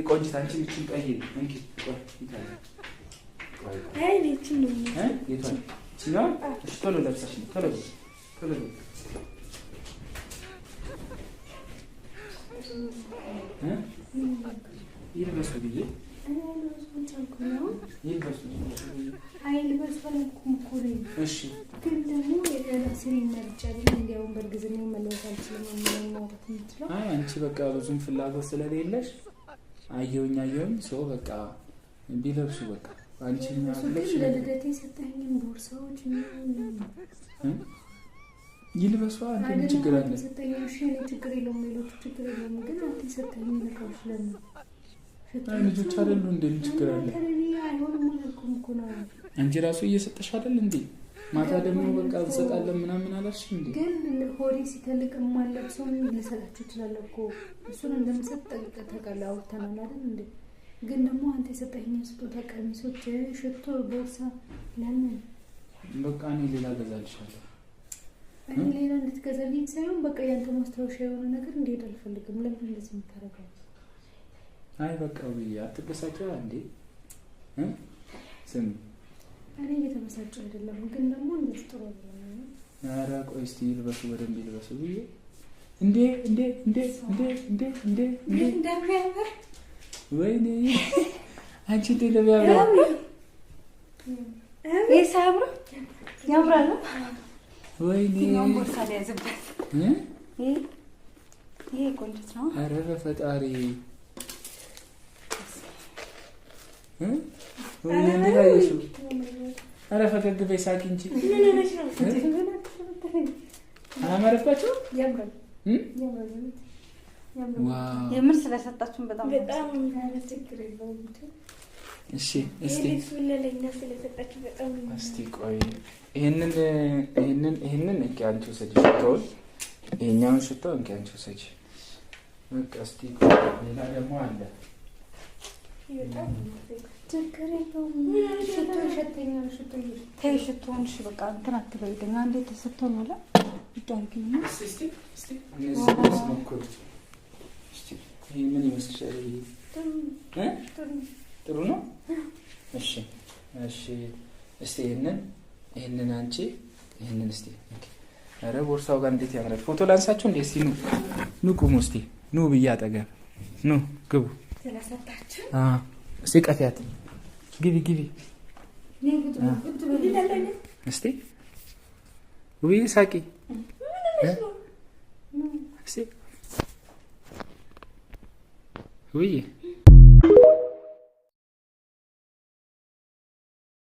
ቆንጆ አንቺ ምችን ቀይሪ እንኪ ቆይ አይ ልጅ ነው የቷል ሲኖር ቶሎ ለብሰሽ ቶሎ ይልበሱ ብዬ ይልበሱ አይልበሱ አልኩም እኮ ነው። እሺ ግን ደግሞ የራሴን መርጫለሁ። እንዲያውም በርግዝና መለወጥ አልችልም ማለት ነው። አይ አንቺ በቃ ብዙም ፍላጎት ስለሌለሽ አየውኝ ሰው በቃ ቢለብሱ በቃ አንቺ ማለት ለልደቴ ሰጠኝን ቦርሳዎች ይልበሱ አንተ ችግር አለ ሰጠኝን እሺ ችግር የለውም ሌሎች ችግር የለውም ግን አንተ ሰጠኝን ነው ስለምን አይ ልጆች አይደሉ እንዴ ችግር አለ አይሆንም አልኩም እኮ ነው አንቺ ራሱ እየሰጠሽ አይደል እንዴ ማታ ደግሞ በቃ እንሰጣለን ምናምን አላልሽ እንዴ ግን ሆሪ ሲተልቅ ማለብሰው ልሰጣችሁ እችላለሁ እኮ እሱን እንደምሰጥ ተቀላው ተናናል እንዴ ግን ደግሞ አንተ የሰጠኸኝ ስጦታ ቀሚሶች ሽቶ ቦርሳ ለምን በቃ እኔ ሌላ ገዛልሻለሁ እኔ ሌላ እንድትገዛልኝ ሳይሆን በቃ ያንተ ማስተዋወሻ የሆነ ነገር እንዴት አልፈልግም ለምን እንደዚህ የምታረጋው አይ በቃ ወይ አትበሳጭ እንዴ ስም እኔ እየተበሳጨሁ አይደለም ግን ደግሞ እንደዚህ ጥሩ አይደለም ኧረ ቆይ እስቲ ይልበሱ በደንብ ይልበሱ ብዬ እንዴ እንደሚያምር ወይኔ አንቺ እንዴ ለሚያምር ይሳምሩ ያምራል ወይኔ ቦርሳ ያዘበት ይሄ ቆንጆ ነው ኧረ በፈጣሪ ወይኔ እንደላየሽ ኧረ ፈገግ በይ ሳቂ እንጂ አላማረባችሁ ያምራል የምር ስለሰጣችሁን በጣም ችግር የለውም እሺ እስቲ ስለለኛ ስለሰጣችሁ በጣም እስቲ ቆይ ይሄንን እንኪ አንቺ ወሰጂ ሽቶውን ይሄኛውን ሽቶ እንኪ አንቺ ወሰጂ በቃ እስቲ ሌላ ደግሞ አለ ይወጣል ችግር የለውም ሽቶ ሸተኛው ሽቶ ተይ ሽቶውን እሺ በቃ እንትን አትበይልኝ አንዴ ተሰጥቶን አለ ይዳርግኝ እስቲ እነዚህ ሞክሩ እስቲ ይሄ ምን ይመስልሻል ጥሩ ነው እሺ እስቲ ይሄንን አንቺ ይሄንን እስቲ ኧረ ቦርሳው ጋር እንዴት ያምራል ፎቶ ላንሳችሁ እንዴ እስቲ ኑ ቁሙ እስቲ ኑ ብያ አጠገብ ኑ ግቡ ስለሰጣችሁ እስቲ ቀፊያት ግቢ እስቲ ውይ ሳቂ እስቲ ውይ